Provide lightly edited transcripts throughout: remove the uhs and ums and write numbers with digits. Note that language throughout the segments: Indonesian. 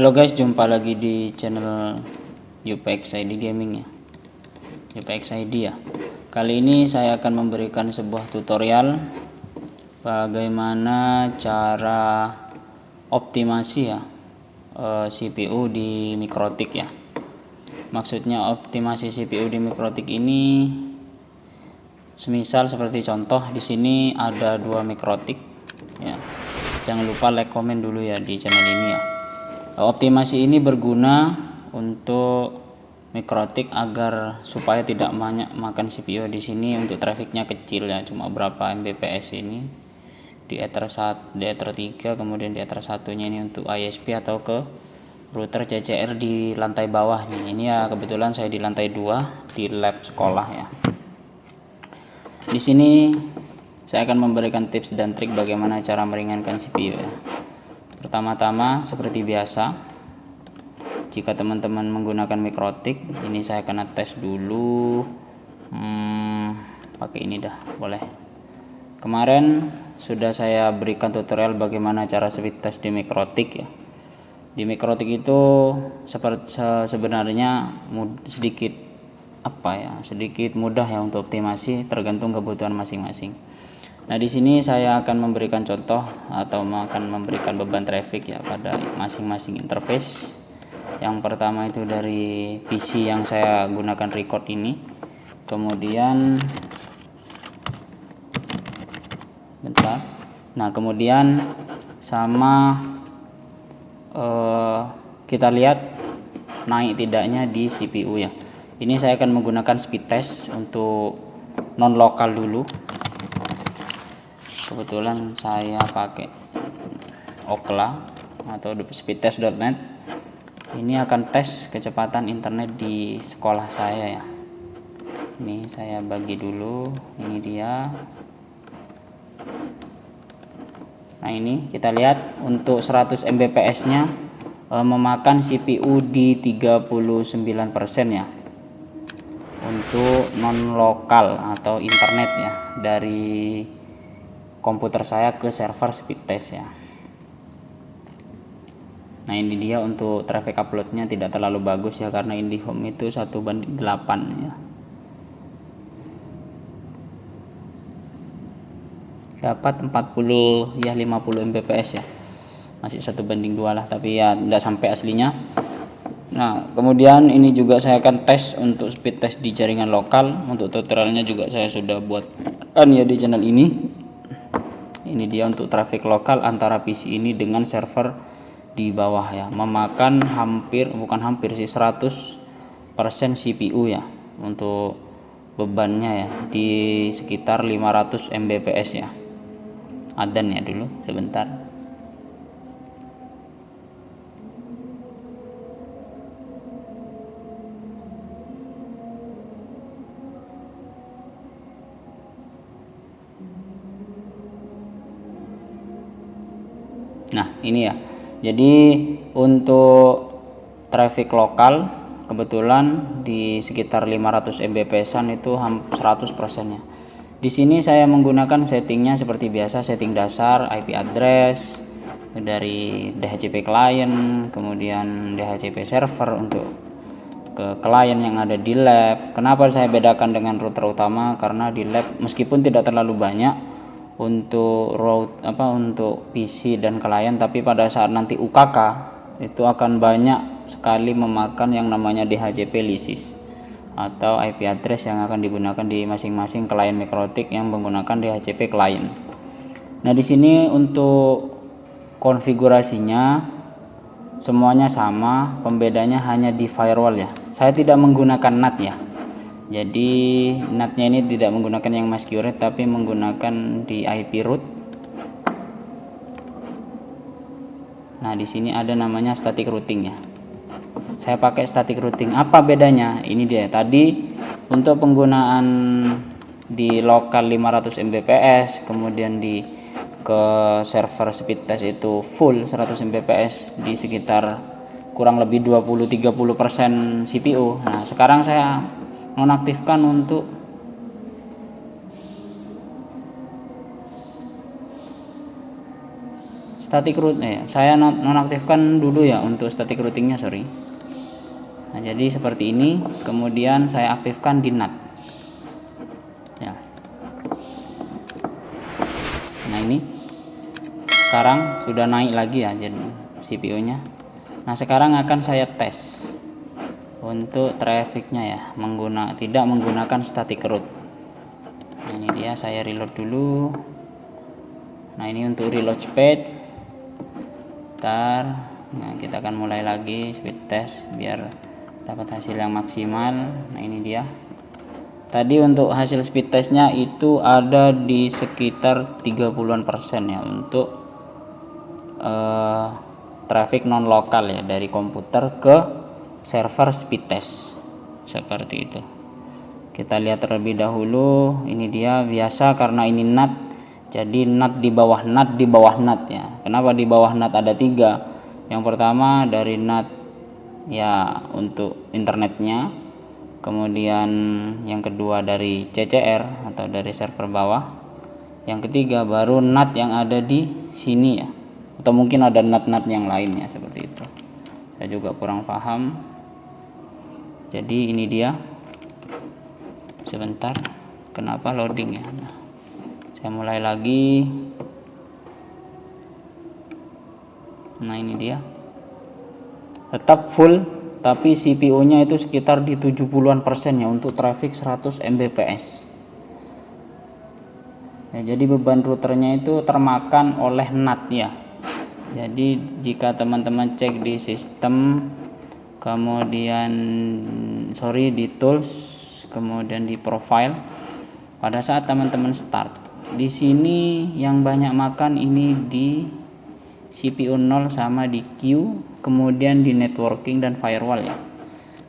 Halo guys, jumpa lagi di channel UPX ID Gaming ya, UPX ID ya. Kali ini saya akan memberikan sebuah tutorial bagaimana cara optimasi ya CPU di Mikrotik ya. Maksudnya optimasi CPU di Mikrotik ini semisal seperti contoh di sini ada 2 Mikrotik ya. Jangan lupa like, komen dulu ya di channel ini ya. Optimasi ini berguna untuk Mikrotik agar supaya tidak banyak makan CPU di sini. Untuk trafficnya kecil ya, cuma berapa Mbps ini di Ether 1, di Ether 3, kemudian di Ether satunya ini untuk ISP atau ke router CCR di lantai bawah nih. Ini ya kebetulan saya di lantai 2 di lab sekolah ya. Di sini saya akan memberikan tips dan trik bagaimana cara meringankan CPU ya. Pertama-tama seperti biasa, jika teman-teman menggunakan Mikrotik, ini saya akan tes dulu pakai ini dah, boleh. Kemarin sudah saya berikan tutorial bagaimana cara speed test di Mikrotik ya. Di Mikrotik itu sebenarnya sedikit mudah ya untuk optimasi, tergantung kebutuhan masing-masing. Nah, di sini saya akan memberikan contoh atau akan memberikan beban traffic ya pada masing-masing interface. Yang pertama itu dari PC yang saya gunakan record ini. Kemudian bentar. Nah, kemudian sama kita lihat naik tidaknya di CPU ya. Ini saya akan menggunakan speed test untuk non lokal dulu. Kebetulan saya pakai Okla atau speedtest.net. Ini akan tes kecepatan internet di sekolah saya ya. Ini saya bagi dulu, ini dia. Nah, ini kita lihat untuk 100 Mbps nya memakan CPU di 39% ya, untuk non lokal atau internet ya, dari komputer saya ke server speed test ya. Nah, ini dia untuk traffic uploadnya tidak terlalu bagus ya, karena IndiHome itu 1:8 ya. Dapat 40 ya 50 Mbps ya, masih 1:2 lah, tapi ya tidak sampai aslinya. Nah, kemudian ini juga saya akan tes untuk speed test di jaringan lokal. Untuk tutorialnya juga saya sudah buat ya di channel ini. Ini dia untuk traffic lokal antara PC ini dengan server di bawah ya, memakan bukan hampir sih 100% CPU ya, untuk bebannya ya di sekitar 500 Mbps ya. Adan ya dulu sebentar. Nah, ini ya. Jadi untuk traffic lokal kebetulan di sekitar 500 Mbps-an itu 100%-nya. Di sini saya menggunakan settingnya seperti biasa, setting dasar IP address dari DHCP client, kemudian DHCP server untuk ke klien yang ada di lab. Kenapa saya bedakan dengan router utama? Karena di lab meskipun tidak terlalu banyak untuk untuk PC dan klien, tapi pada saat nanti UKK itu akan banyak sekali memakan yang namanya DHCP lisis atau IP address yang akan digunakan di masing-masing klien Mikrotik yang menggunakan DHCP client. Nah, di sini untuk konfigurasinya semuanya sama, pembedanya hanya di firewall ya. Saya tidak menggunakan NAT ya. Jadi NAT-nya ini tidak menggunakan yang masquerade, tapi menggunakan di IP root. Nah, di sini ada namanya static routing ya. Saya pakai static routing. Apa bedanya? Ini dia. Tadi untuk penggunaan di lokal 500 Mbps, kemudian ke server speed test itu full 100 Mbps di sekitar kurang lebih 20-30% CPU. Nah, sekarang saya nonaktifkan untuk static routing saya nonaktifkan dulu ya untuk static routingnya, sorry. Nah, jadi seperti ini, kemudian saya aktifkan di NAT ya. Nah, ini sekarang sudah naik lagi ya jadi CPU nya. Nah, sekarang akan saya tes untuk trafficnya ya, tidak menggunakan static root. Nah, ini dia, saya reload dulu. Nah, ini untuk reload speed. Nah, kita akan mulai lagi speed test biar dapat hasil yang maksimal. Nah, ini dia. Tadi untuk hasil speed testnya itu ada di sekitar 30% ya untuk traffic non lokal ya, dari komputer ke server speed test seperti itu. Kita lihat terlebih dahulu. Ini dia, biasa karena ini NAT, jadi NAT di bawah NAT di bawah NAT ya. Kenapa di bawah NAT ada 3? Yang pertama dari NAT ya untuk internetnya, kemudian yang kedua dari CCR atau dari server bawah, yang ketiga baru NAT yang ada di sini ya, atau mungkin ada NAT-NAT yang lainnya seperti itu. Saya juga kurang paham. Jadi ini dia, sebentar, kenapa loading ya. Nah, saya mulai lagi. Nah, ini dia, tetap full, tapi CPU nya itu sekitar di 70-an% ya untuk traffic 100 Mbps ya. Jadi beban routernya itu termakan oleh NAT ya. Jadi jika teman-teman cek di sistem, kemudian di tools, kemudian di profile, pada saat teman-teman start, di sini yang banyak makan ini di CPU 0 sama di queue, kemudian di networking dan firewall ya.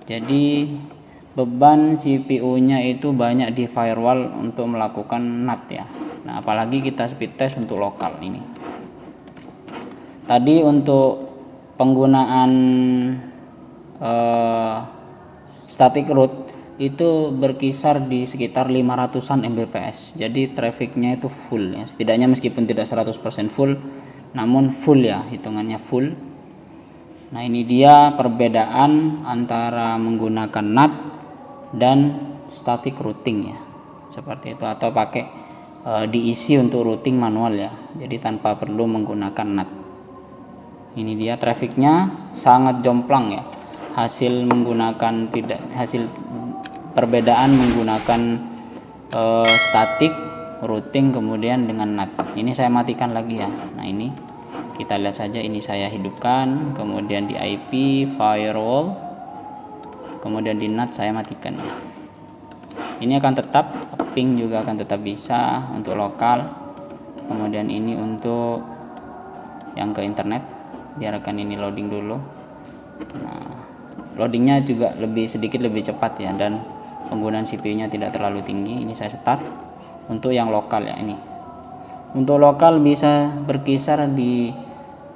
Jadi beban CPU nya itu banyak di firewall untuk melakukan NAT ya. Nah, apalagi kita speed test untuk lokal ini. Tadi untuk penggunaan static root itu berkisar di sekitar 500-an Mbps. Jadi trafficnya itu full ya, setidaknya meskipun tidak 100% full, namun full ya, hitungannya full. Nah, ini dia perbedaan antara menggunakan NAT dan static routing ya, seperti itu, atau pakai diisi untuk routing manual ya, jadi tanpa perlu menggunakan NAT. Ini dia trafficnya sangat jomplang ya, hasil perbedaan menggunakan static routing kemudian dengan NAT. Ini saya matikan lagi ya. Nah, ini kita lihat saja, ini saya hidupkan, kemudian di IP firewall, kemudian di NAT saya matikan ya. Ini akan tetap ping, juga akan tetap bisa untuk lokal. Kemudian ini untuk yang ke internet, biarkan ini loading dulu. Nah, loadingnya juga sedikit lebih cepat ya, dan penggunaan CPU nya tidak terlalu tinggi. Ini saya start untuk yang lokal ya. Ini untuk lokal bisa berkisar di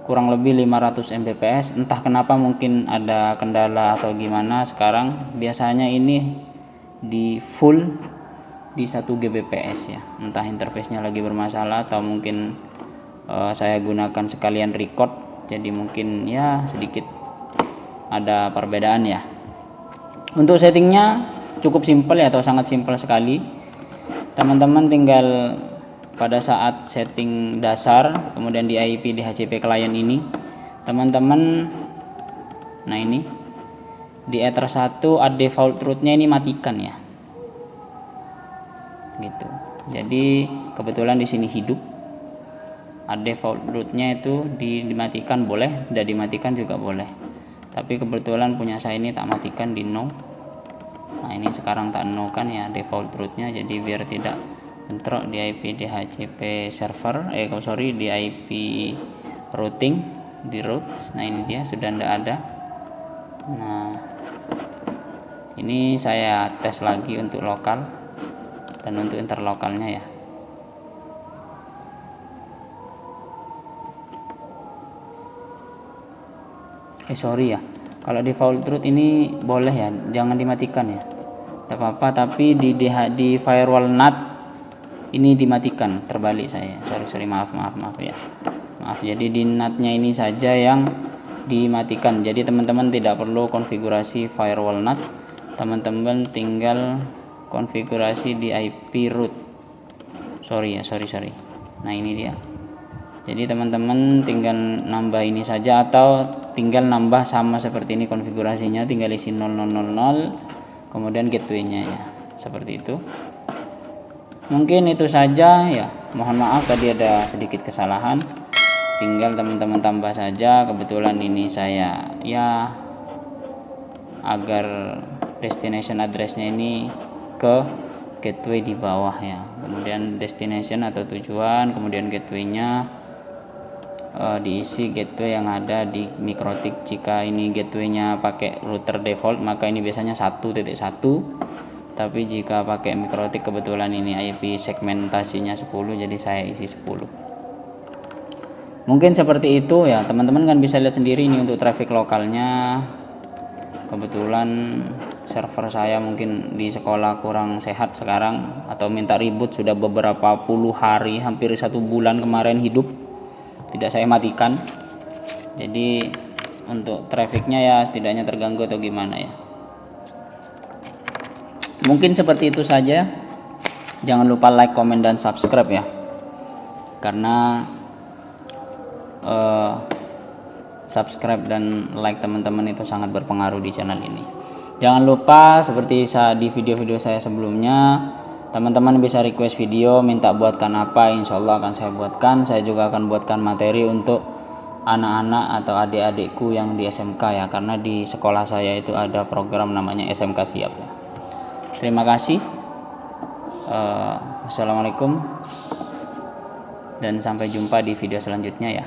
kurang lebih 500 Mbps. Entah kenapa, mungkin ada kendala atau gimana, sekarang biasanya ini di full di 1 Gbps ya. Entah interface-nya lagi bermasalah atau mungkin saya gunakan sekalian record, jadi mungkin ya sedikit ada perbedaan ya. Untuk settingnya cukup simpel ya, atau sangat simpel sekali. Teman-teman tinggal pada saat setting dasar, kemudian di IP DHCP client ini, teman-teman, nah ini di Ether 1 add default root-nya ini matikan ya, gitu. Jadi kebetulan di sini hidup, add default root-nya itu dimatikan boleh, tidak dimatikan juga boleh. Tapi kebetulan punya saya ini tak matikan, di no. Nah, ini sekarang tak no kan ya default root-nya, jadi biar tidak bentrok di IP DHCP server, di IP routing, di root. Nah, ini dia sudah tidak ada. Nah, ini saya tes lagi untuk lokal dan untuk interlokalnya ya. Ya, kalau default root ini boleh ya, jangan dimatikan ya, tidak apa-apa. Tapi di firewall NAT ini dimatikan, terbalik saya, sorry, maaf ya. maaf, jadi di NAT-nya ini saja yang dimatikan. Jadi teman-teman tidak perlu konfigurasi firewall NAT, teman-teman tinggal konfigurasi di IP root. Sorry. Nah ini dia. Jadi teman-teman tinggal nambah ini saja, atau tinggal nambah sama seperti ini konfigurasinya, tinggal isi 0000 kemudian gateway-nya ya, seperti itu. Mungkin itu saja ya, mohon maaf tadi ada sedikit kesalahan, tinggal teman-teman tambah saja. Kebetulan ini saya ya agar destination address-nya ini ke gateway di bawah ya, kemudian destination atau tujuan, kemudian gateway-nya diisi gateway yang ada di Mikrotik. Jika ini gateway-nya pakai router default maka ini biasanya 1.1, tapi jika pakai Mikrotik kebetulan ini IP segmentasinya 10, jadi saya isi 10. Mungkin seperti itu ya, teman-teman kan bisa lihat sendiri ini untuk traffic lokalnya. Kebetulan server saya mungkin di sekolah kurang sehat sekarang, atau minta reboot sudah beberapa puluh hari, hampir 1 bulan kemarin hidup, tidak saya matikan. Jadi untuk trafficnya ya setidaknya terganggu atau gimana ya. Mungkin seperti itu saja. Jangan lupa like, comment, dan subscribe ya, karena subscribe dan like teman-teman itu sangat berpengaruh di channel ini. Jangan lupa seperti di video-video saya sebelumnya, teman-teman bisa request video, minta buatkan apa, insya Allah akan saya buatkan. Saya juga akan buatkan materi untuk anak-anak atau adik-adikku yang di SMK ya, karena di sekolah saya itu ada program namanya SMK Siap ya. Terima kasih. Wassalamualaikum dan sampai jumpa di video selanjutnya ya.